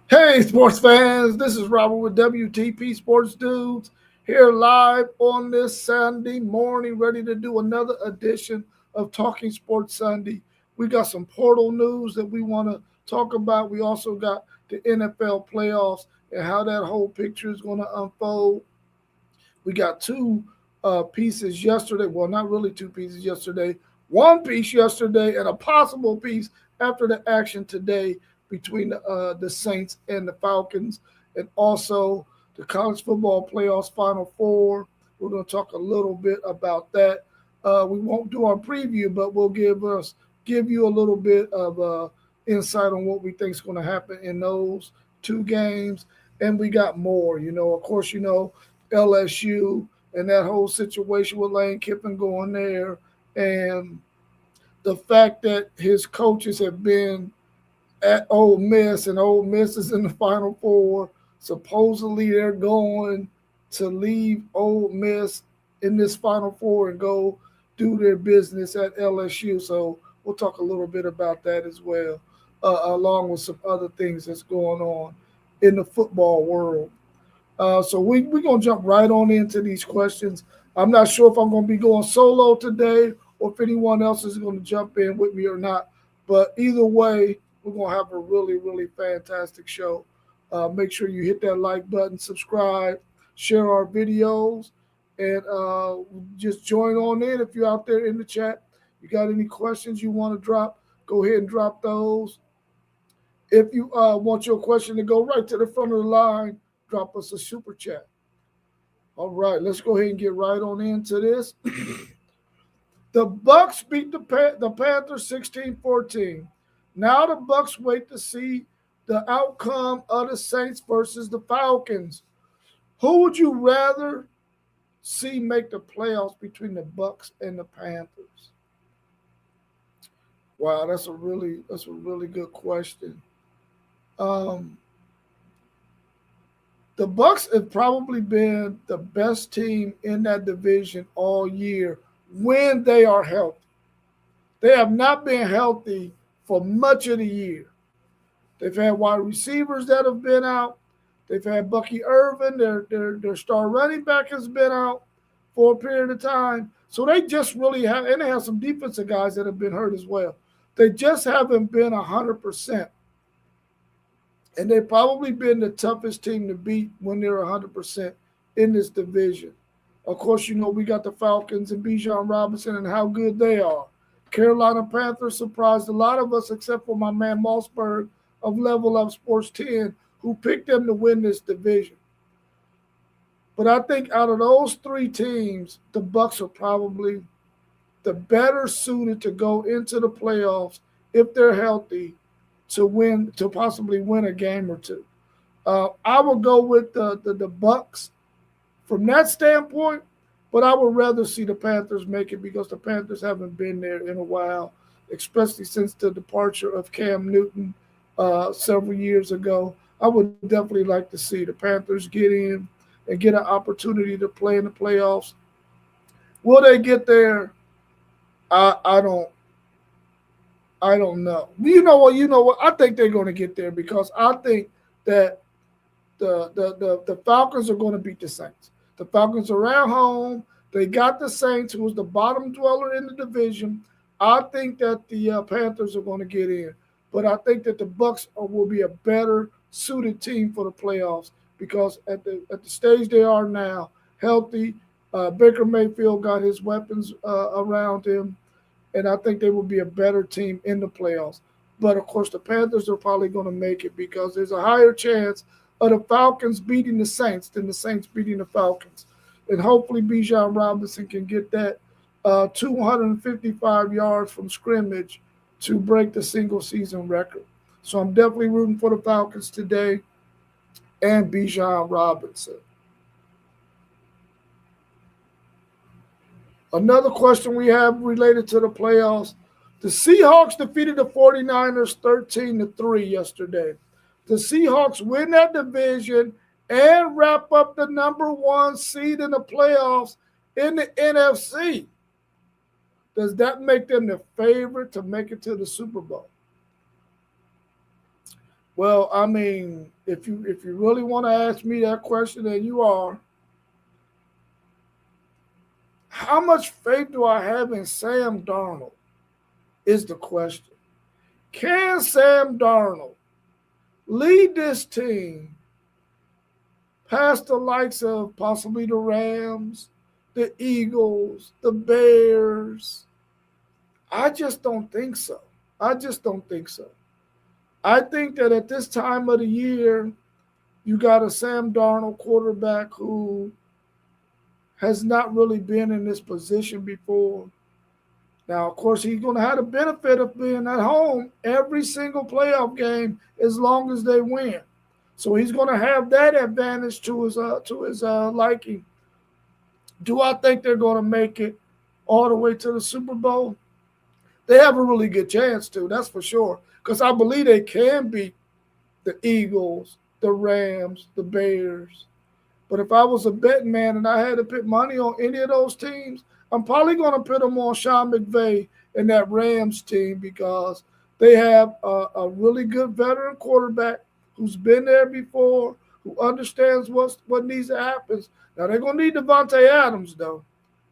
Hey, sports fans, this is Robert with WTP Sports Dudes here live on this Sunday morning, ready to do another edition of Talking Sports Sunday. We got some portal news that we want to talk about. We also got the NFL playoffs and how that whole picture is going to unfold. We got two pieces yesterday. Well, not really two pieces yesterday. One piece yesterday and a possible piece after the action today between the Saints and the Falcons, and also the college football playoffs Final Four. We're going to talk a little bit about that. We won't do our preview, but we'll give you a little bit of insight on what we think is going to happen in those two games, and we got more. Of course, LSU and that whole situation with Lane Kiffin going there, and the fact that his coaches have been at Ole Miss and Ole Miss is in the Final Four. Supposedly they're going to leave Ole Miss in this Final Four and go do their business at LSU. So we'll talk a little bit about that as well, along with some other things that's going on in the football world. So we're going to jump right on into these questions. I'm not sure if I'm going to be going solo today or if anyone else is going to jump in with me or not. But either way, we're going to have a really, really fantastic show. Make sure you hit that like button, subscribe, share our videos, and just join on in if you're out there in the chat. You got any questions you want to drop, go ahead and drop those. If you want your question to go right to the front of the line, drop us a super chat. All right, let's go ahead and get right on into this. The Bucks beat the Panthers 16-14. Now the Bucks wait to see the outcome of the Saints versus the Falcons. Who would you rather see make the playoffs between the Bucks and the Panthers? Wow, that's a really good question. Um, the Bucks have probably been the best team in that division all year when they are healthy. They have not been healthy for much of the year. They've had wide receivers that have been out. They've had Bucky Irvin, their star running back has been out for a period of time. So they just really have, and they have some defensive guys that have been hurt as well. They just haven't been 100%. And they've probably been the toughest team to beat when they're 100% in this division. Of course, we got the Falcons and Bijan Robinson and how good they are. Carolina Panthers surprised a lot of us, except for my man Mossberg of Level Up Sports 10, who picked them to win this division. But I think out of those three teams, the Bucks are probably the better suited to go into the playoffs if they're healthy to possibly win a game or two. I will go with the Bucks from that standpoint, but I would rather see the Panthers make it because the Panthers haven't been there in a while, especially since the departure of Cam Newton several years ago. I would definitely like to see the Panthers get in and get an opportunity to play in the playoffs. Will they get there? I don't know. You know what? You know what? I think they're going to get there because I think that the Falcons are going to beat the Saints. The Falcons are at home. They got the Saints, who was the bottom dweller in the division. I think that the Panthers are going to get in, but I think that the Bucks will be a better suited team for the playoffs because at the stage they are now, healthy. Baker Mayfield got his weapons around him, and I think they will be a better team in the playoffs. But of course, the Panthers are probably going to make it because there's a higher chance of the Falcons beating the Saints than the Saints beating the Falcons. And hopefully, Bijan Robinson can get that 255 yards from scrimmage to break the single season record. So I'm definitely rooting for the Falcons today and Bijan Robinson. Another question we have related to the playoffs. The Seahawks defeated the 49ers 13-3 yesterday. The Seahawks win that division and wrap up the number one seed in the playoffs in the NFC. Does that make them the favorite to make it to the Super Bowl? Well, I mean, if you really want to ask me that question, and you are, how much faith do I have in Sam Darnold? Is the question. Can Sam Darnold lead this team past the likes of possibly the Rams, the Eagles, the Bears? I just don't think so. I just don't think so. I think that at this time of the year, you got a Sam Darnold quarterback who has not really been in this position before. Now, of course, he's going to have the benefit of being at home every single playoff game as long as they win. So he's going to have that advantage to his liking. Do I think they're going to make it all the way to the Super Bowl? They have a really good chance to. That's for sure. Because I believe they can beat the Eagles, the Rams, the Bears. But if I was a betting man and I had to put money on any of those teams, I'm probably going to put them on Sean McVay and that Rams team because they have a really good veteran quarterback who's been there before, who understands what needs to happen. Now they're going to need Devontae Adams though.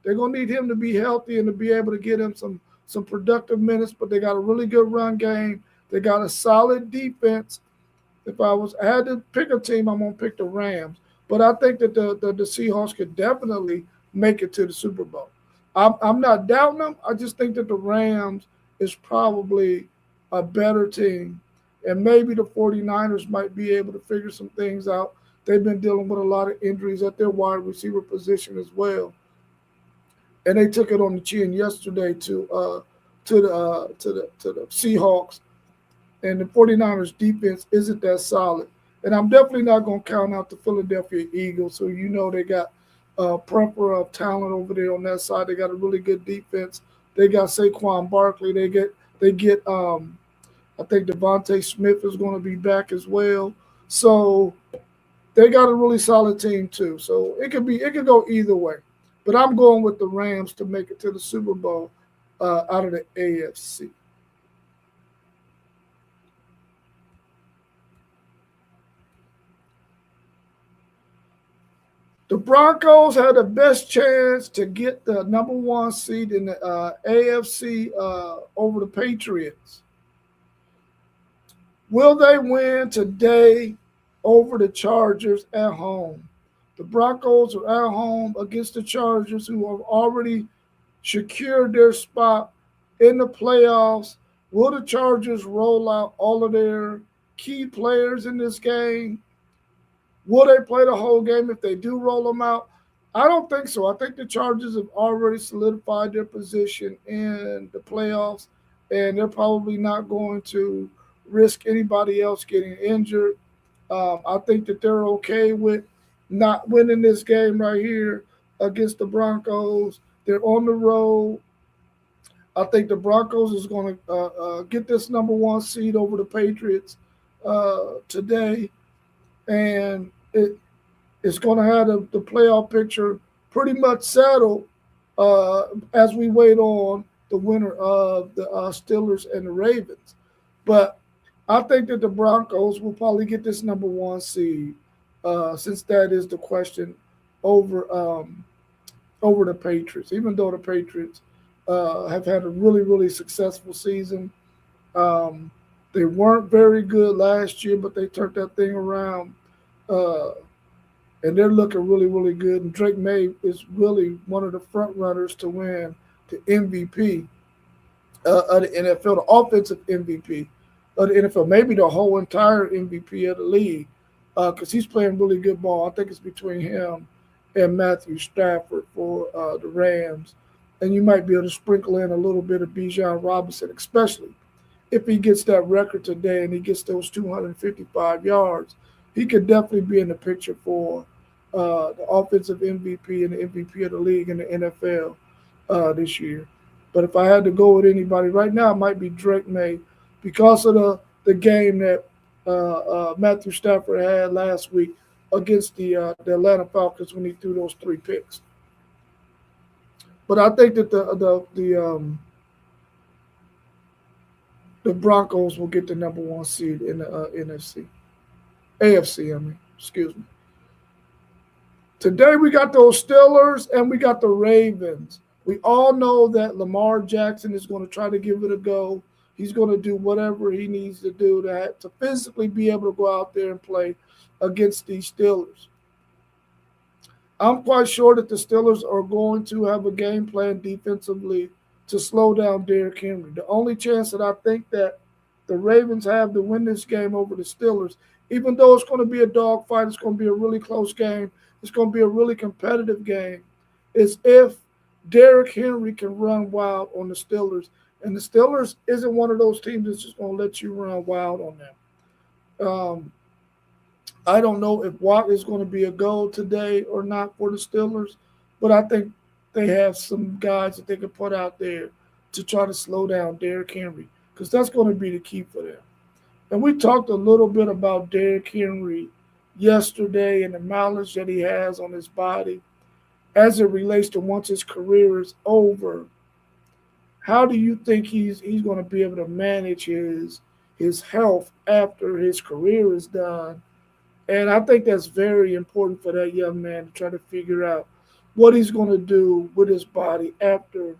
They're going to need him to be healthy and to be able to get him some productive minutes. But they got a really good run game. They got a solid defense. If I had to pick a team, I'm gonna pick the Rams. But I think that the Seahawks could definitely make it to the Super Bowl. I'm not doubting them. I just think that the Rams is probably a better team. And maybe the 49ers might be able to figure some things out. They've been dealing with a lot of injuries at their wide receiver position as well. And they took it on the chin yesterday to the Seahawks, and the 49ers defense isn't that solid. And I'm definitely not going to count out the Philadelphia Eagles, who they got a plethora of talent over there on that side. They got a really good defense. They got Saquon Barkley. They get I think Devontae Smith is going to be back as well. So they got a really solid team too. So it could go either way. But I'm going with the Rams to make it to the Super Bowl out of the AFC. The Broncos had the best chance to get the number one seed in the AFC over the Patriots. Will they win today over the Chargers at home? The Broncos are at home against the Chargers, who have already secured their spot in the playoffs. Will the Chargers roll out all of their key players in this game? Will they play the whole game if they do roll them out? I don't think so. I think the Chargers have already solidified their position in the playoffs, and they're probably not going to risk anybody else getting injured. I think that they're okay with not winning this game right here against the Broncos. They're on the road. I think the Broncos is going to get this number one seed over the Patriots today, and it's going to have the playoff picture pretty much settled as we wait on the winner of the Steelers and the Ravens. But I think that the Broncos will probably get this number one seed, since that is the question over over the Patriots. Even though the Patriots have had a really really successful season, um, they weren't very good last year, but they turned that thing around. Uh, and they're looking really, really good. And Drake May is really one of the front runners to win the MVP of the NFL, the offensive MVP of the NFL, maybe the whole entire MVP of the league, because he's playing really good ball. I think it's between him and Matthew Stafford for the Rams. And you might be able to sprinkle in a little bit of Bijan Robinson, especially if he gets that record today and he gets those 255 yards. He could definitely be in the picture for the offensive MVP and the MVP of the league in the NFL this year. But if I had to go with anybody right now, it might be Drake May because of the game that Matthew Stafford had last week against the Atlanta Falcons when he threw those three picks. But I think that the the Broncos will get the number one seed in the NFC, AFC. I mean, excuse me. Today we got those Steelers and we got the Ravens. We all know that Lamar Jackson is going to try to give it a go. He's going to do whatever he needs to do to physically be able to go out there and play against these Steelers. I'm quite sure that the Steelers are going to have a game plan defensively to slow down Derrick Henry. The only chance that I think that the Ravens have to win this game over the Steelers, even though it's going to be a dogfight, it's going to be a really close game, it's going to be a really competitive game, is if Derrick Henry can run wild on the Steelers. And the Steelers isn't one of those teams that's just going to let you run wild on them. I don't know if Watt is going to be a go today or not for the Steelers, but I think they have some guys that they can put out there to try to slow down Derrick Henry because that's going to be the key for them. And we talked a little bit about Derrick Henry yesterday and the mileage that he has on his body as it relates to once his career is over. How do you think he's going to be able to manage his health after his career is done? And I think that's very important for that young man to try to figure out what he's going to do with his body after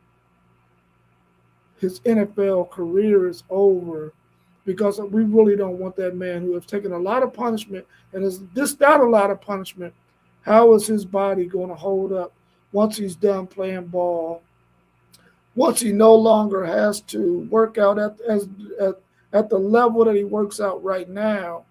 his NFL career is over. Because we really don't want that man who has taken a lot of punishment and has dished out a lot of punishment. How is his body going to hold up once he's done playing ball? Once he no longer has to work out at the level that he works out right now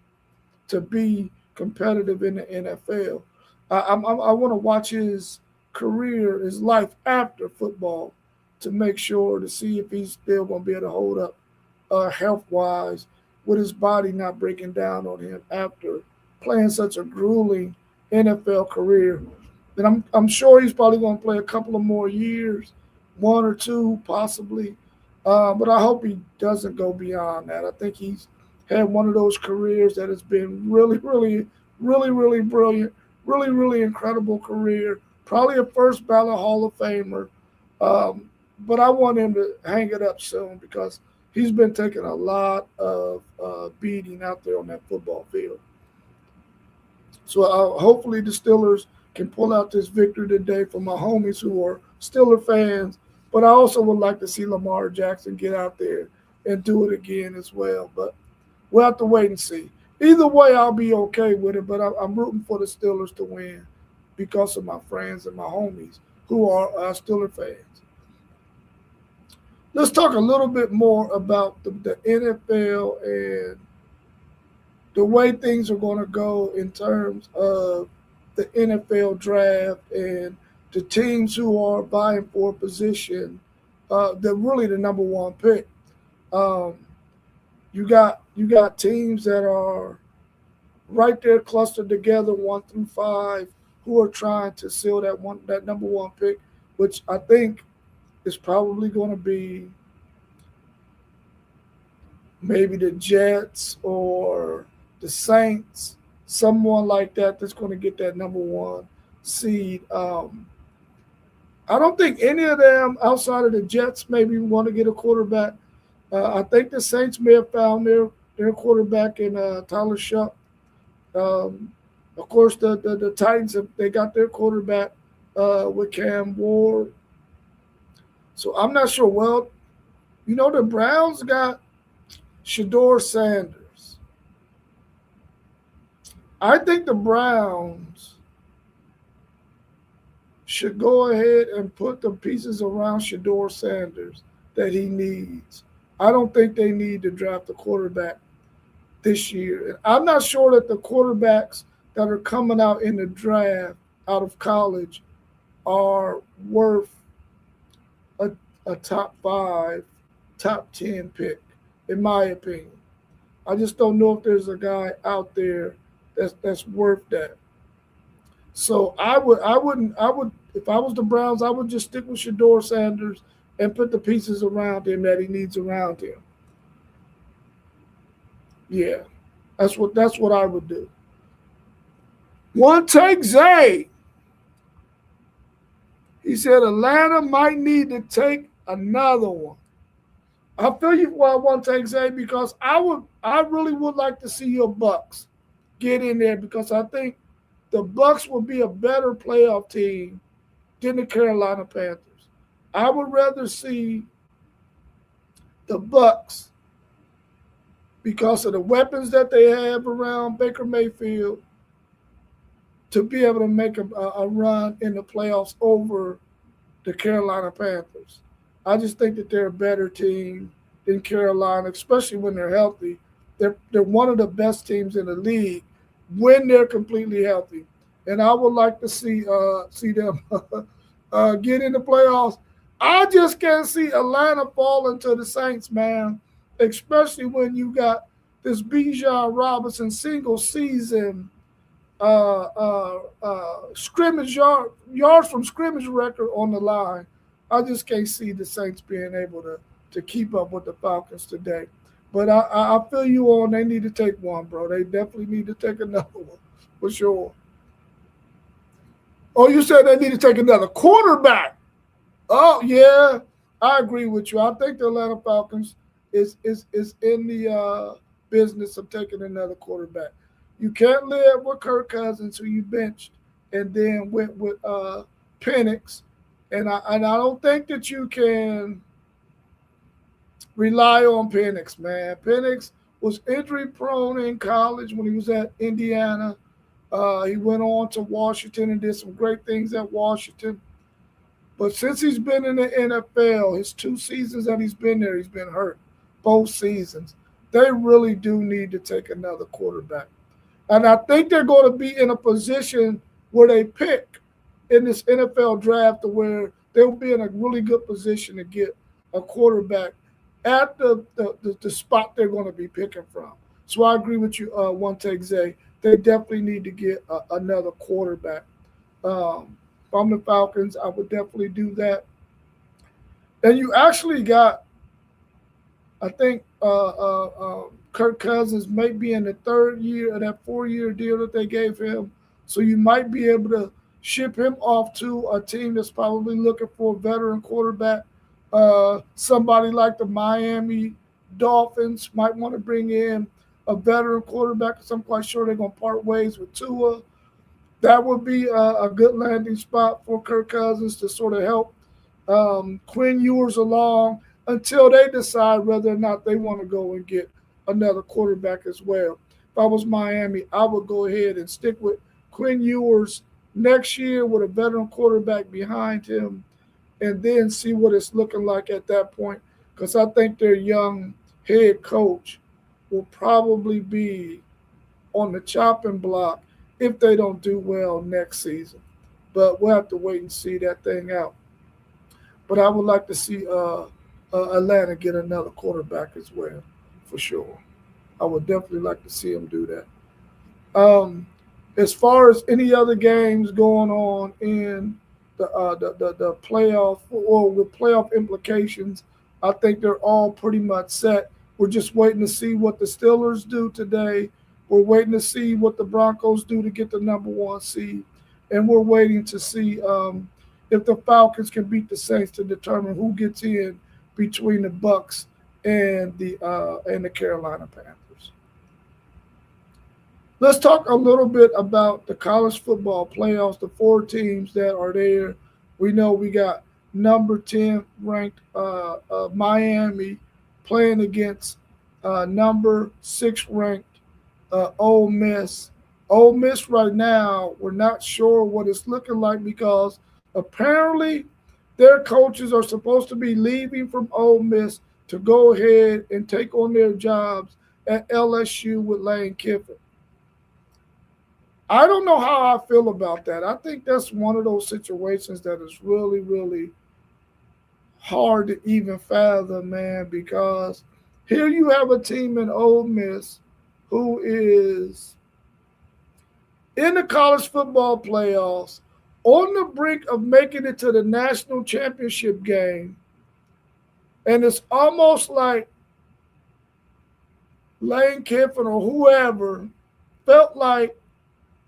to be competitive in the NFL. I want to watch his career, his life after football to make sure to see if he's still going to be able to hold up health wise with his body not breaking down on him after playing such a grueling NFL career. And I'm sure he's probably going to play a couple of more years, one or two possibly. But I hope he doesn't go beyond that. I think he's had one of those careers that has been really, really, really, really brilliant, really, really incredible career. Probably a first ballot Hall of Famer. But I want him to hang it up soon because he's been taking a lot of beating out there on that football field. So hopefully the Steelers can pull out this victory today for my homies who are Steeler fans. But I also would like to see Lamar Jackson get out there and do it again as well. But we'll have to wait and see. Either way, I'll be okay with it. But I'm rooting for the Steelers to win because of my friends and my homies who are Steeler fans. Let's talk a little bit more about the NFL and the way things are going to go in terms of the NFL draft and the teams who are vying for a position. They're really the number one pick. Um, you got teams that are right there clustered together 1 through 5 who are trying to seal that number one pick, which I think is probably going to be maybe the Jets or the Saints, someone like that that's going to get that number one seed. I don't think any of them outside of the Jets maybe want to get a quarterback. I think the Saints may have found their quarterback in Tyler Shuck. Of course, the Titans, they got their quarterback with Cam Ward. So I'm not sure. Well, the Browns got Shador Sanders. I think the Browns should go ahead and put the pieces around Shador Sanders that he needs. I don't think they need to draft a quarterback this year. And I'm not sure that the quarterbacks that are coming out in the draft out of college are worth a top 5, top 10 pick, in my opinion. I just don't know if there's a guy out there that's worth that. So I would if I was the Browns, I would just stick with Shador Sanders and put the pieces around him that he needs around him. Yeah, that's what I would do. One take Zay. He said Atlanta might need to take another one. I feel you what I want to take Zay because I really would like to see your Bucks get in there because I think the Bucks will be a better playoff team than the Carolina Panthers. I would rather see the Bucks because of the weapons that they have around Baker Mayfield to be able to make a run in the playoffs over the Carolina Panthers. I just think that they're a better team than Carolina, especially when they're healthy. They're one of the best teams in the league when they're completely healthy, and I would like to see them get in the playoffs. I just can't see Atlanta falling to the Saints, man. Especially when you got this Bijan Robinson single season scrimmage yards from scrimmage record on the line. I just can't see the Saints being able to keep up with the Falcons today. But I feel you on. They need to take one, bro. They definitely need to take another one for sure. Oh, you said they need to take another quarterback. Oh yeah, I agree with you. I think the Atlanta Falcons is in the business of taking another quarterback. You can't live with Kirk Cousins, who you benched, and then went with Penix, and I don't think that you can rely on Penix, man. Penix was injury prone in college when he was at Indiana. He went on to Washington and did some great things at Washington. But since he's been in the NFL, his 2 seasons that he's been there, he's been hurt both seasons. They really do need to take another quarterback. And I think they're going to be in a position where they pick in this NFL draft to where they'll be in a really good position to get a quarterback at the spot they're going to be picking from. So I agree with you, one take Zay. They definitely need to get another quarterback. From the Falcons, I would definitely do that. And you actually got, I think, Kirk Cousins may be in the third year of that 4 year deal that they gave him. So you might be able to ship him off to a team that's probably looking for a veteran quarterback. Somebody like the Miami Dolphins might want to bring in a veteran quarterback because I'm quite sure they're going to part ways with Tua. That would be a good landing spot for Kirk Cousins to sort of help Quinn Ewers along until they decide whether or not they want to go and get another quarterback as well. If I was Miami, I would go ahead and stick with Quinn Ewers next year with a veteran quarterback behind him and then see what it's looking like at that point because I think their young head coach will probably be on the chopping block if they don't do well next season. But we'll have to wait and see that thing out. But I would like to see Atlanta get another quarterback as well, for sure. I would definitely like to see them do that. As far as any other games going on in the playoff or with playoff implications, I think they're all pretty much set. We're just waiting to see what the Steelers do today. We're waiting to see what the Broncos do to get the number 1 seed, and we're waiting to see if the Falcons can beat the Saints to determine who gets in between the Bucks and the Carolina Panthers. Let's talk a little bit about the college football playoffs. The 4 teams that are there. We know we got number 10 ranked Miami playing against number 6 ranked Ole Miss. Ole Miss right now, we're not sure what it's looking like because apparently their coaches are supposed to be leaving from Ole Miss to go ahead and take on their jobs at LSU with Lane Kiffin. I don't know how I feel about that. I think that's one of those situations that is really, really hard to even fathom, man, because here you have a team in Ole Miss who is in the college football playoffs, on the brink of making it to the national championship game. And it's almost like Lane Kiffin or whoever felt like,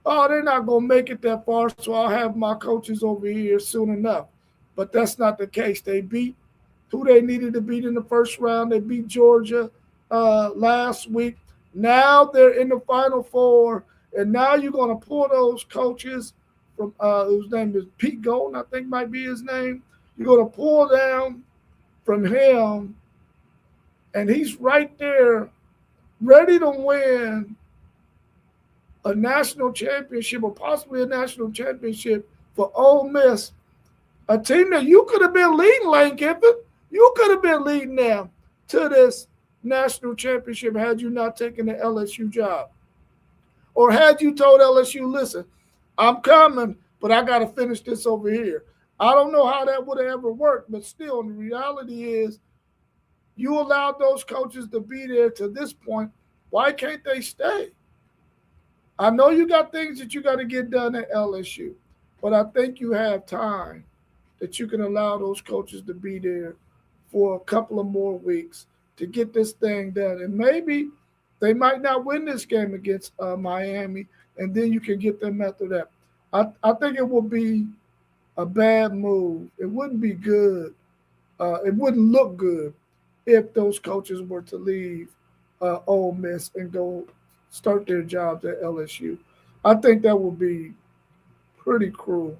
oh, they're not going to make it that far, so I'll have my coaches over here soon enough. But that's not the case. They beat who they needed to beat in the first round. They beat Georgia last week. Now they're in the Final Four, and now you're going to pull those coaches from whose name is Pete Golden, I think might be his name. You're going to pull down from him, and he's right there, ready to win a national championship or possibly a national championship for Ole Miss, a team that you could have been leading, Lane Kiffin. You could have been leading them to this national championship had you not taken the LSU job. Or had you told LSU, listen, I'm coming, but I got to finish this over here. I don't know how that would have ever worked, but still, the reality is you allowed those coaches to be there to this point. Why can't they stay? I know you got things that you got to get done at LSU, but I think you have time that you can allow those coaches to be there for a couple of more weeks to get this thing done. And maybe they might not win this game against Miami, and then you can get them after that. I think it will be a bad move. It wouldn't be good. It wouldn't look good if those coaches were to leave Ole Miss and go start their jobs at LSU. I think that would be pretty cruel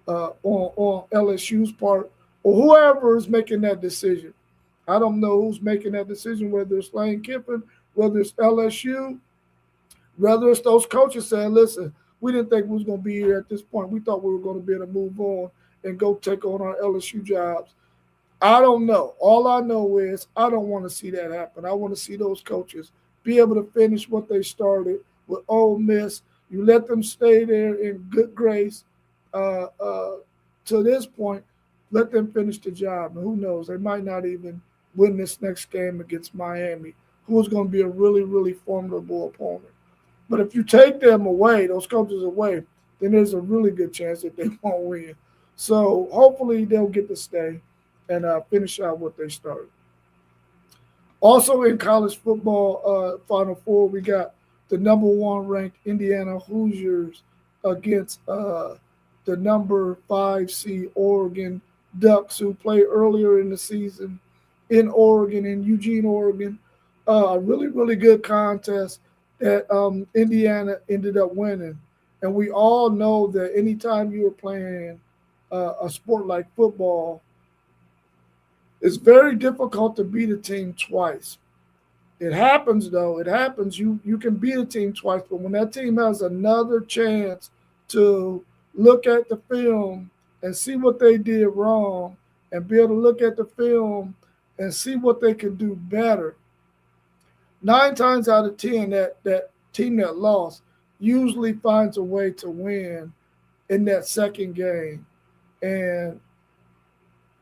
on LSU's part or whoever is making that decision. I don't know who's making that decision, whether it's Lane Kiffin, whether it's LSU, whether it's those coaches saying, listen, we didn't think we was going to be here at this point. We thought we were going to be able to move on and go take on our LSU jobs. I don't know. All I know is I don't want to see that happen. I want to see those coaches be able to finish what they started with Ole Miss. You let them stay there in good grace to this point. Let them finish the job. And who knows? They might not even win this next game against Miami, who is going to be a really, really formidable opponent. But if you take them away, those coaches away, then there's a really good chance that they won't win. So hopefully they'll get to stay and finish out what they started. Also in college football, Final Four, we got the number one ranked Indiana Hoosiers against the number 5 seed Oregon Ducks, who played earlier in the season in Oregon, in Eugene, Oregon. A really, really good contest that Indiana ended up winning. And we all know that anytime you are playing a sport like football, it's very difficult to beat a team twice. It happens, though. It happens. You can beat a team twice, but when that team has another chance to look at the film and see what they did wrong and be able to look at the film and see what they can do better, 9 times out of 10, that team that lost usually finds a way to win in that second game. And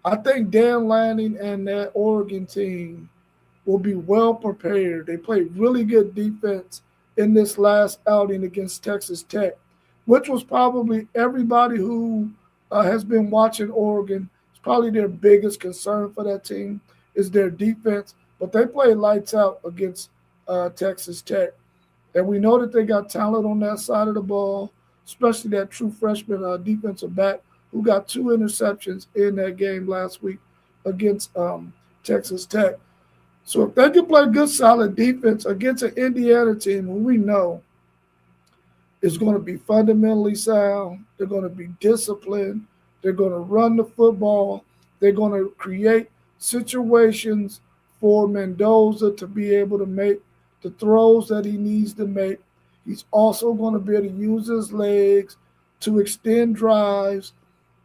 I think Dan Lanning and that Oregon team will be well prepared. They played really good defense in this last outing against Texas Tech, which was probably everybody who has been watching Oregon. It's probably their biggest concern for that team is their defense. But they played lights out against Texas Tech. And we know that they got talent on that side of the ball, especially that true freshman defensive back who got 2 interceptions in that game last week against Texas Tech. So if they can play good, solid defense against an Indiana team who we know is going to be fundamentally sound, they're going to be disciplined, they're going to run the football, they're going to create situations for Mendoza to be able to make the throws that he needs to make. He's also going to be able to use his legs to extend drives.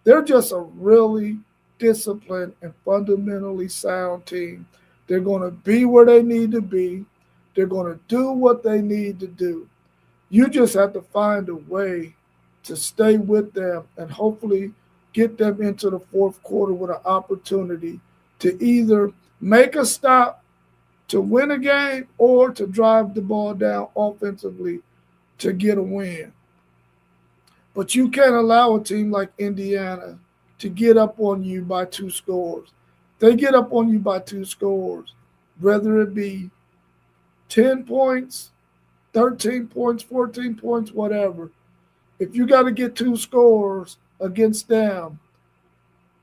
They're just a really disciplined and fundamentally sound team. They're going to be where they need to be. They're going to do what they need to do. You just have to find a way to stay with them and hopefully get them into the fourth quarter with an opportunity to either make a stop to win a game or to drive the ball down offensively to get a win. But you can't allow a team like Indiana to get up on you by 2 scores. They get up on you by 2 scores, whether it be 10 points, 13 points, 14 points, whatever. If you got to get 2 scores against them,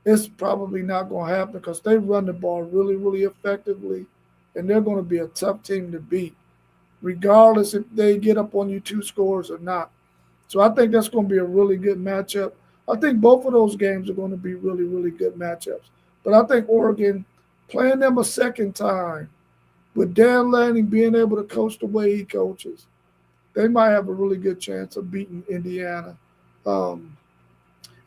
it's probably not going to happen because they run the ball really, really effectively, and they're going to be a tough team to beat, regardless if they get up on you 2 scores or not. So I think that's going to be a really good matchup. I think both of those games are going to be really, really good matchups. But I think Oregon playing them a second time with Dan Lanning being able to coach the way he coaches, they might have a really good chance of beating Indiana. Um,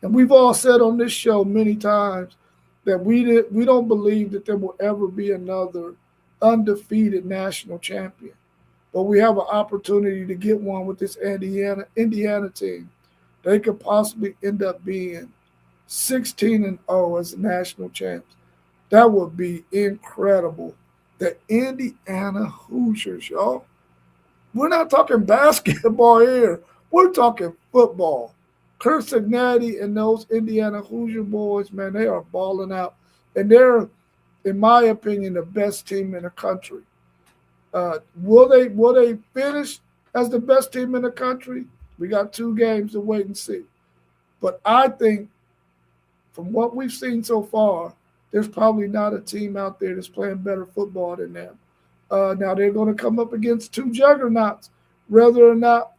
and we've all said on this show many times that we don't believe that there will ever be another undefeated national champion. But we have an opportunity to get one with this Indiana team. They could possibly end up being 16-0 as national champs. That would be incredible. The Indiana Hoosiers, y'all. We're not talking basketball here. We're talking football. Kurt Cincinnati and those Indiana Hoosier boys, man, they are balling out. And they're, in my opinion, the best team in the country. Will they finish as the best team in the country? We got 2 games to wait and see. But I think from what we've seen so far, there's probably not a team out there that's playing better football than them. Now they're going to come up against 2 juggernauts, whether or not.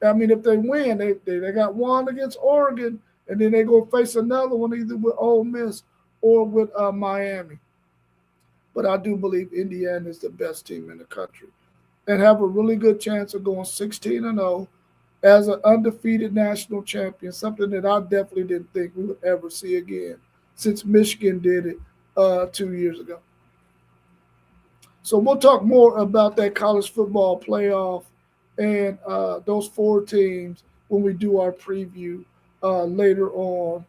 I mean, if they win, they got one against Oregon, and then they go face another one either with Ole Miss or with Miami. But I do believe Indiana is the best team in the country and have a really good chance of going 16-0 as an undefeated national champion, something that I definitely didn't think we would ever see again since Michigan did it 2 years ago. So we'll talk more about that college football playoff and those 4 teams when we do our preview later on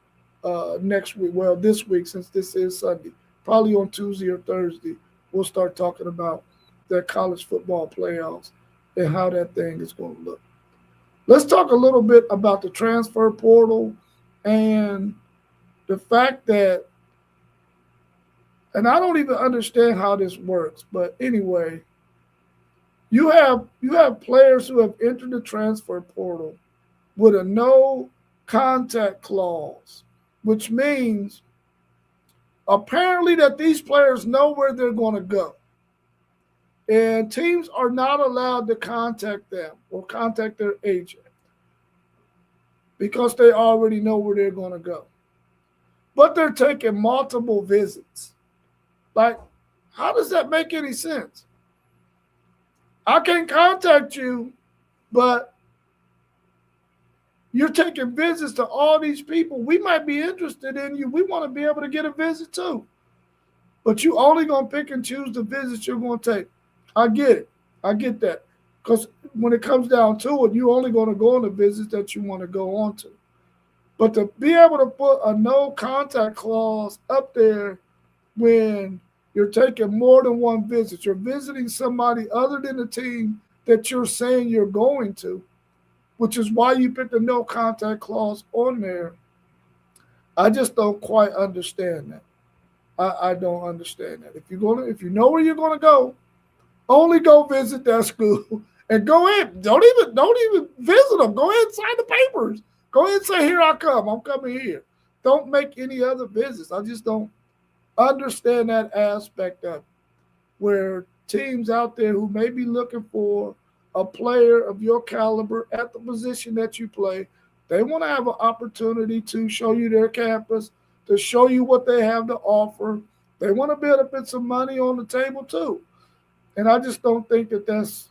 next week. Well, this week, since this is Sunday, probably on Tuesday or Thursday, we'll start talking about the college football playoffs and how that thing is going to look. Let's talk a little bit about the transfer portal and the fact that, and I don't even understand how this works, but anyway, you have players who have entered the transfer portal with a no contact clause, which means apparently that these players know where they're going to go. And teams are not allowed to contact them or contact their agent because they already know where they're going to go. But they're taking multiple visits. Like, how does that make any sense? I can contact you, but you're taking visits to all these people. We might be interested in you. We want to be able to get a visit too. But you only going to pick and choose the visits you're going to take. I get it. I get that. Because when it comes down to it, you're only going to go on the visits that you want to go on to. But to be able to put a no contact clause up there when you're taking more than one visit, you're visiting somebody other than the team that you're saying you're going to, which is why you put the no contact clause on there. I just don't quite understand that. I don't understand that. If you know where you're gonna go, only go visit that school and go in. Don't even visit them. Go ahead and sign the papers. Go ahead and say, here I come. I'm coming here. Don't make any other visits. I just don't understand that aspect of it, where teams out there who may be looking for a player of your caliber at the position that you play, they want to have an opportunity to show you their campus, to show you what they have to offer. They want to be able to put some money on the table too. And I just don't think that that's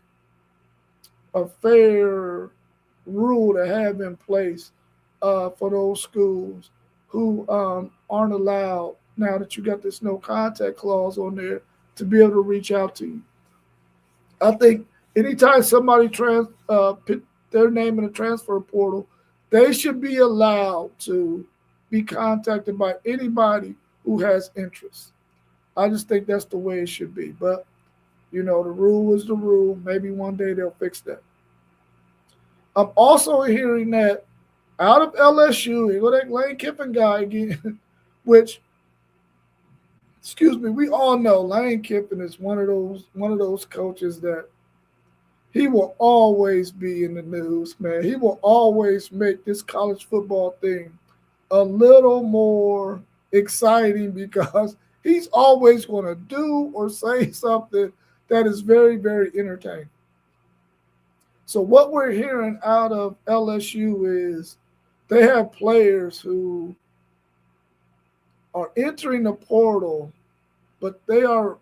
a fair rule to have in place for those schools who aren't allowed, now that you got this no contact clause on there, to be able to reach out to you. I think anytime somebody put their name in a transfer portal, they should be allowed to be contacted by anybody who has interest. I just think that's the way it should be. But, the rule is the rule. Maybe one day they'll fix that. I'm also hearing that out of LSU, here go that Lane Kiffin guy again, which, excuse me, we all know Lane Kiffin is one of those coaches that he will always be in the news, man. He will always make this college football thing a little more exciting because he's always going to do or say something that is very, very entertaining. So what we're hearing out of LSU is they have players who are entering the portal, but they are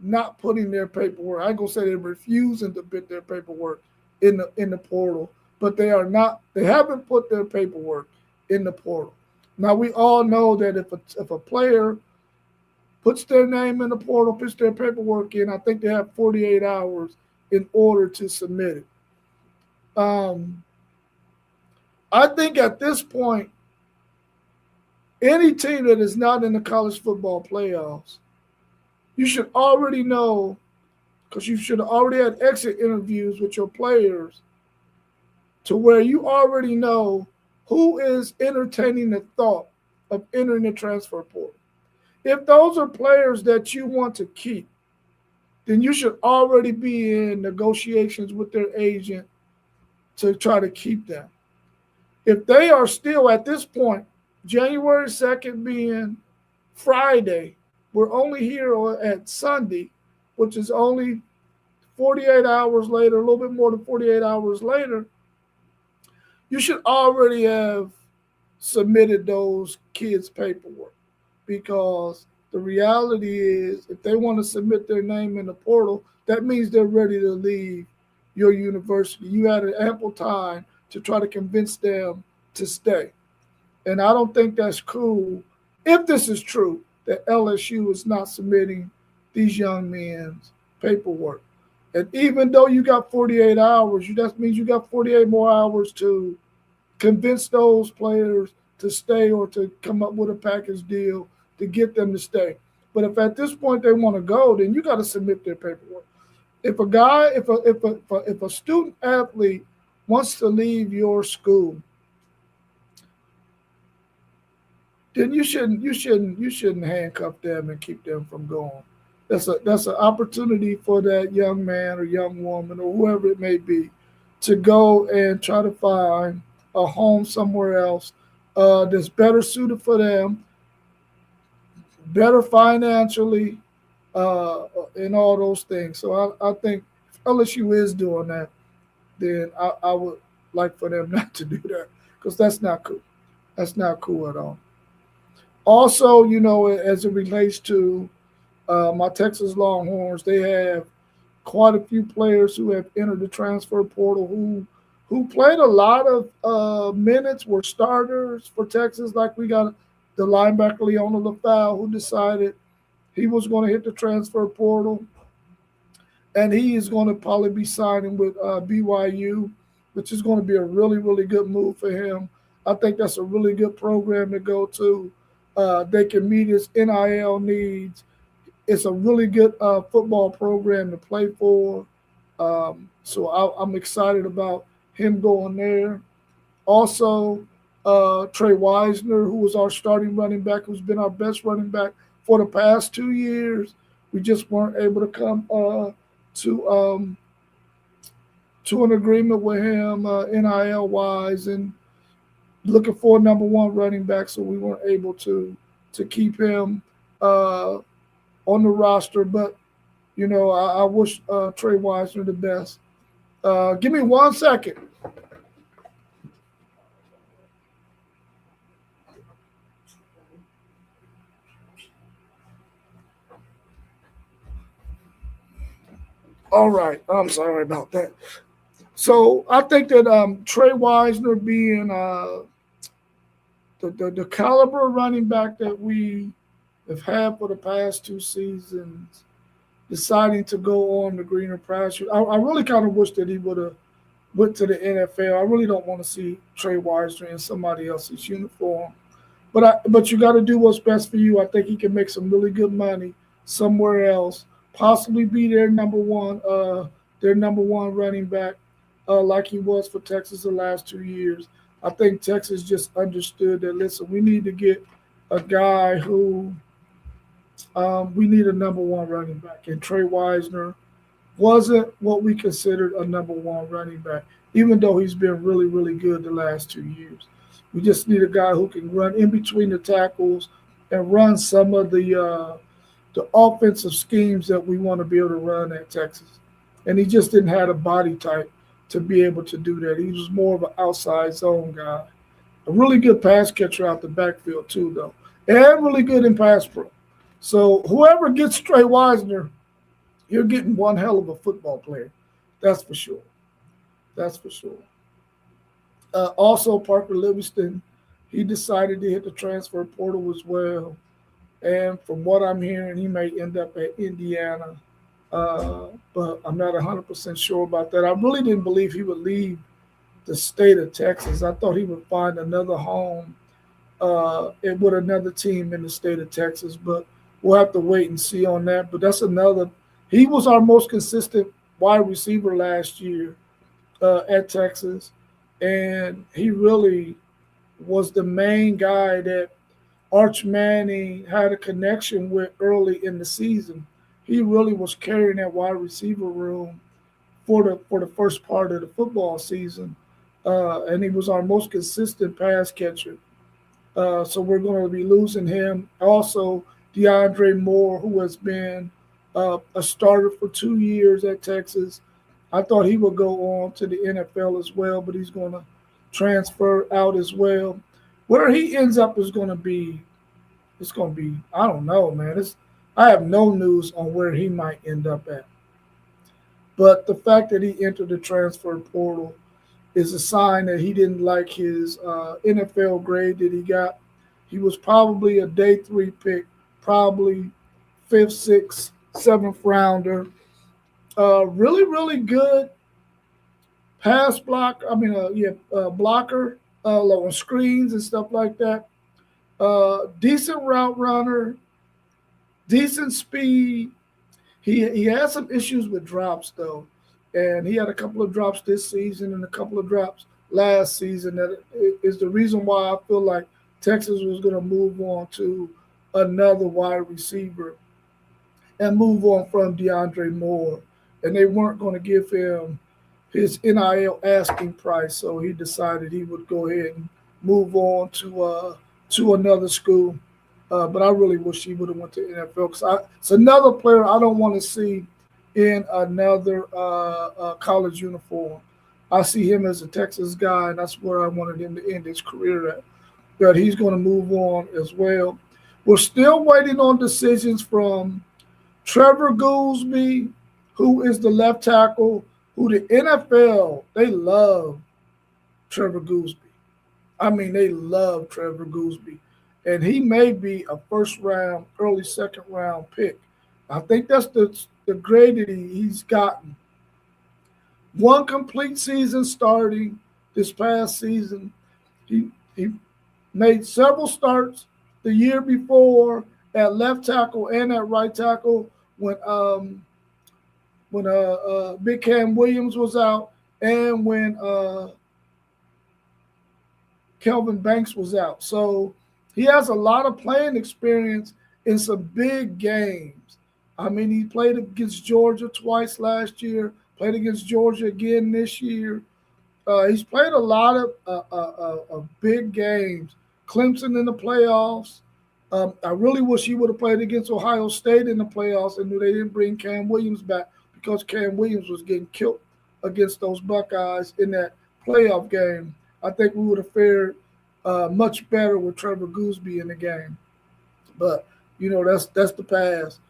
not putting their paperwork. I ain't gonna say they're refusing to put their paperwork in the portal, but they haven't put their paperwork in the portal. Now we all know that if a player puts their name in the portal, puts their paperwork in, I think they have 48 hours in order to submit it. Um, I think at this point, any team that is not in the college football playoffs, you should already know because you should have already had exit interviews with your players to where you already know who is entertaining the thought of entering the transfer portal. If those are players that you want to keep, then you should already be in negotiations with their agent to try to keep them. If they are still at this point, January 2nd being Friday, we're only here at Sunday, which is only 48 hours later, a little bit more than 48 hours later, you should already have submitted those kids' paperwork because the reality is if they want to submit their name in the portal, that means they're ready to leave your university. You had an ample time to try to convince them to stay. And I don't think that's cool if this is true that LSU is not submitting these young men's paperwork. And even though you got 48 hours, that means you got 48 more hours to convince those players to stay or to come up with a package deal to get them to stay. But if at this point they want to go, then you got to submit their paperwork. If a student athlete wants to leave your school, then you shouldn't handcuff them and keep them from going. That's an opportunity for that young man or young woman or whoever it may be to go and try to find a home somewhere else that's better suited for them, better financially, and all those things. So I think if LSU is doing that, then I would like for them not to do that because that's not cool. That's not cool at all. Also, as it relates to my Texas Longhorns, they have quite a few players who have entered the transfer portal who played a lot of minutes, were starters for Texas. Like we got the linebacker Leona LaFau who decided he was going to hit the transfer portal, and he is going to probably be signing with BYU, which is going to be a really, really good move for him. I think that's a really good program to go to. They can meet his NIL needs. It's a really good football program to play for. So I'm excited about him going there. Also, Trey Wisner, who was our starting running back, who's been our best running back for the past 2 years. We just weren't able to come to to an agreement with him NIL wise, and looking for a number one running back, so we weren't able to keep him on the roster. But I wish Trey Wisner the best. Give me 1 second. All right, I'm sorry about that. So I think that Trey Wisner being the caliber running back that we have had for the past 2 seasons, deciding to go on the greener pasture. I really kind of wish that he would have went to the NFL. I really don't want to see Trey Wisner in somebody else's uniform. But you got to do what's best for you. I think he can make some really good money somewhere else, possibly be their number one running back, like he was for Texas the last 2 years. I think Texas just understood that. Listen, we need to get a guy who we need a number one running back, and Trey Wisner wasn't what we considered a number one running back, even though he's been really, really good the last 2 years. We just need a guy who can run in between the tackles and run some of the offensive schemes that we want to be able to run at Texas. And he just didn't have a body type to be able to do that. He was more of an outside zone guy. A really good pass catcher out the backfield too, though, and really good in pass pro. So whoever gets Trey Wisner, you're getting one hell of a football player. That's for sure. That's for sure. Also, Parker Livingston, he decided to hit the transfer portal as well. And from what I'm hearing, he may end up at Indiana. But I'm not 100% sure about that. I really didn't believe he would leave the state of Texas. I thought he would find another home with another team in the state of Texas. But we'll have to wait and see on that. But that's another. He was our most consistent wide receiver last year at Texas, and he really was the main guy that Arch Manning had a connection with early in the season. He really was carrying that wide receiver room for the first part of the football season, and he was our most consistent pass catcher. So we're going to be losing him. Also, DeAndre Moore, who has been a starter for 2 years at Texas. I thought he would go on to the NFL as well, but he's going to transfer out as well. Where he ends up is going to be, it's going to be, I don't know, man. I have no news on where he might end up at. But the fact that he entered the transfer portal is a sign that he didn't like his NFL grade that he got. He was probably a day 3 pick, probably fifth, sixth, seventh rounder. Really, really good pass block. I mean, blocker on screens and stuff like that. Decent route runner, decent speed. He had some issues with drops though, and he had a couple of drops this season and a couple of drops last season. That is the reason why I feel like Texas was going to move on to another wide receiver and move on from DeAndre Moore, and they weren't going to give him his NIL asking price, so he decided he would go ahead and move on to another school. But I really wish he would have went to NFL because it's another player I don't want to see in another college uniform. I see him as a Texas guy, and that's where I wanted him to end his career at. But he's going to move on as well. We're still waiting on decisions from Trevor Goolsby, who is the left tackle, who the NFL, they love Trevor Goolsby. I mean, they love Trevor Goolsby. And he may be a first round, early second round pick. I think that's the grade that he's gotten. One complete season starting this past season. He made several starts the year before at left tackle and at right tackle when Big Cam Williams was out and when Kelvin Banks was out. So he has a lot of playing experience in some big games. I mean, he played against Georgia twice last year, played against Georgia again this year. He's played a lot of big games. Clemson in the playoffs. I really wish he would have played against Ohio State in the playoffs and knew they didn't bring Cam Williams back because Cam Williams was getting killed against those Buckeyes in that playoff game. I think we would have fared much better with Trevor Goolsby in the game. But, that's the past.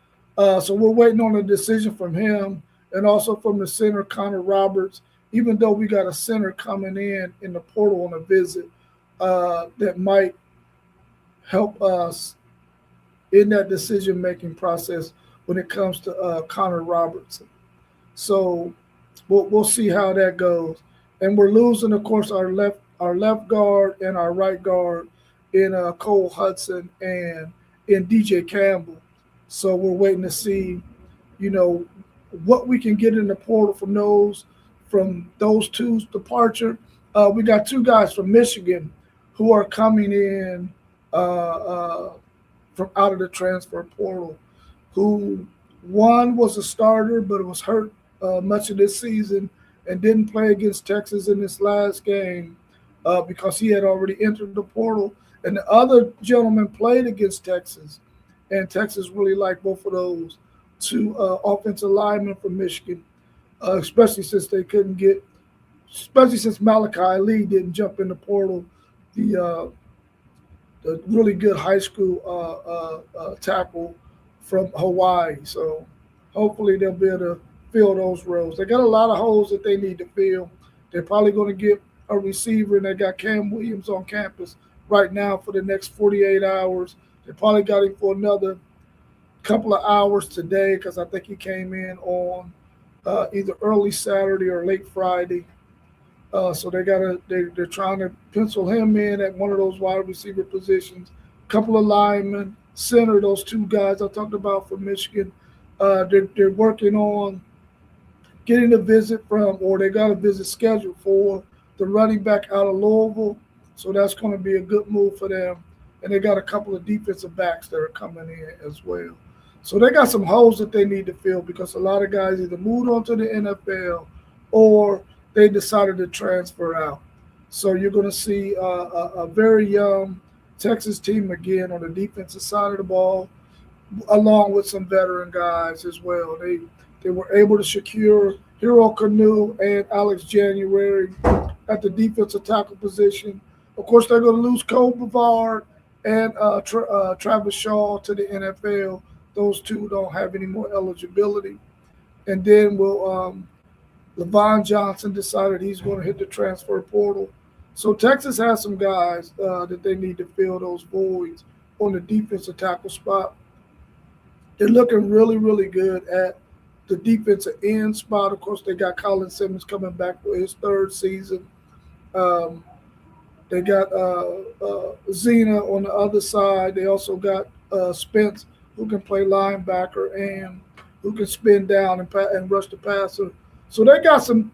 So we're waiting on a decision from him and also from the center, Connor Roberts, even though we got a center coming in the portal on a visit that might help us in that decision-making process when it comes to Connor Robertson. So we'll see how that goes. And we're losing, of course, our left guard and our right guard in Cole Hudson and in DJ Campbell. So we're waiting to see, what we can get in the portal from those two's departure. We got two guys from Michigan who are coming in from out of the transfer portal. Who one was a starter but was hurt much of this season and didn't play against Texas in this last game. because he had already entered the portal. And the other gentleman played against Texas, and Texas really liked both of those two offensive linemen from Michigan, especially since they couldn't get, especially since Malachi Lee didn't jump in the portal, the really good high school tackle from Hawaii. So hopefully they'll be able to fill those roles. They got a lot of holes that they need to fill. They're probably going to get a receiver, and they got Cam Williams on campus right now for the next 48 hours. They probably got him for another couple of hours today because I think he came in on either early Saturday or late Friday. So they're trying to pencil him in at one of those wide receiver positions. Couple of linemen, center, those two guys I talked about from Michigan. They're working on getting a visit from, or they got a visit scheduled for the running back out of Louisville. So that's going to be a good move for them. And they got a couple of defensive backs that are coming in as well. So they got some holes that they need to fill because a lot of guys either moved on to the NFL or they decided to transfer out. So you're going to see a very young Texas team again on the defensive side of the ball, along with some veteran guys as well. They were able to secure Hero Canoe and Alex January at the defensive tackle position. Of course, they're going to lose Cole Bavard and Travis Shaw to the NFL. Those two don't have any more eligibility. And then Levon Johnson decided he's going to hit the transfer portal. So Texas has some guys that they need to fill those voids on the defensive tackle spot. They're looking really, really good at the defensive end spot. Of course, they got Colin Simmons coming back for his third season. Um, they got Zena on the other side. They also got Spence, who can play linebacker and who can spin down and rush the passer. So they got some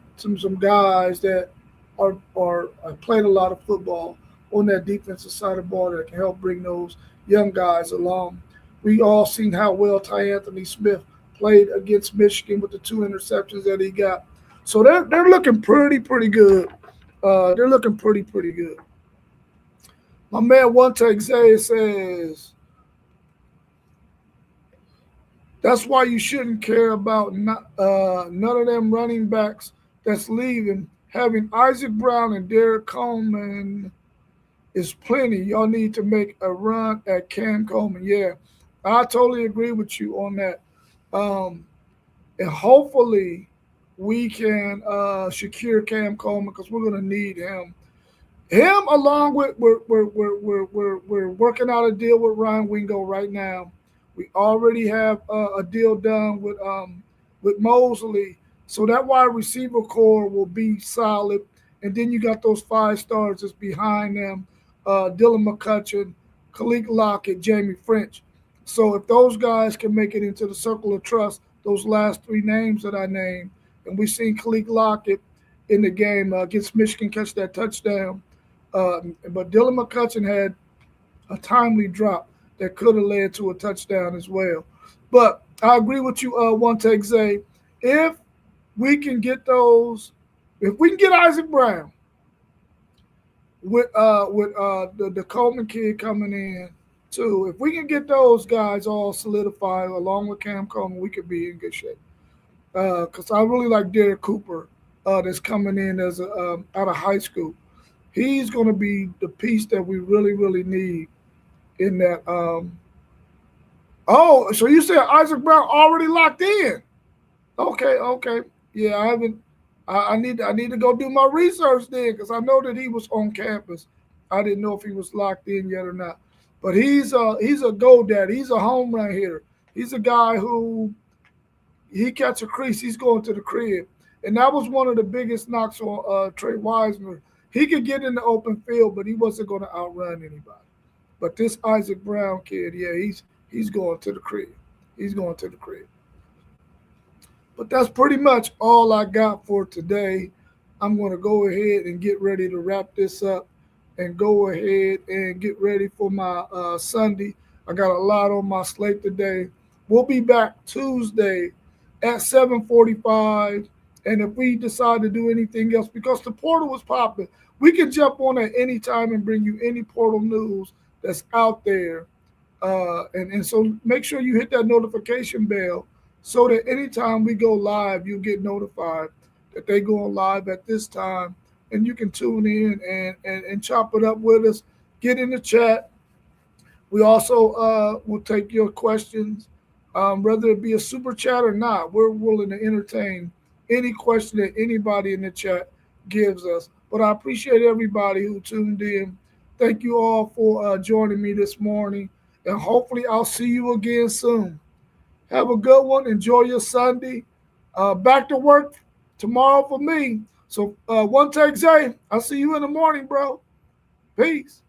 guys that are played a lot of football on that defensive side of the ball that can help bring those young guys along. We all seen how well Ty Anthony Smith played against Michigan with the 2 interceptions that he got. So they're looking pretty good. They're looking pretty good. My man One Take Zay says that's why you shouldn't care about none of them running backs that's leaving. Having Isaac Brown and Derek Coleman is plenty. Y'all need to make a run at Cam Coleman. Yeah, I totally agree with you on that. And hopefully we can secure Cam Coleman because we're going to need him. Him along with we're working out a deal with Ryan Wingo right now. We already have a deal done with Mosley, so that wide receiver core will be solid. And then you got those 5 stars that's behind them: Dylan McCutcheon, Khalid Lockett, Jamie French. So if those guys can make it into the circle of trust, those last 3 names that I named, and we seen Khalid Lockett in the game against Michigan catch that touchdown. But Dylan McCutcheon had a timely drop that could have led to a touchdown as well. But I agree with you, One Take Zay. If we can get those, if we can get Isaac Brown with the Coleman kid coming in too, if we can get those guys all solidified along with Cam Coleman, we could be in good shape. Because I really like Derek Cooper that's coming in as out of high school. He's going to be the piece that we really need in that. Oh, so you said Isaac Brown already locked in? Okay. Yeah, I haven't. I need to go do my research then because I know that he was on campus. I didn't know if he was locked in yet or not. But he's a GoDaddy. He's a home run hitter. He's a guy who he catch a crease, he's going to the crib. And that was one of the biggest knocks on Trey Wiseman. He could get in the open field, but he wasn't going to outrun anybody. But this Isaac Brown kid, yeah, he's going to the crib. He's going to the crib. But that's pretty much all I got for today. I'm going to go ahead and get ready to wrap this up and go ahead and get ready for my Sunday. I got a lot on my slate today. We'll be back Tuesday at 7:45, And if we decide to do anything else, because the portal is popping, we can jump on at any time and bring you any portal news that's out there. And so make sure you hit that notification bell so that anytime we go live, you get notified that they go live at this time, and you can tune in and chop it up with us. Get in the chat. We also will take your questions, whether it be a super chat or not. We're willing to entertain any question that anybody in the chat gives us. But I appreciate everybody who tuned in. Thank you all for joining me this morning, and hopefully I'll see you again soon. Have a good one. Enjoy your Sunday. Back to work tomorrow for me. So one take, Zay. I'll see you in the morning, bro. Peace.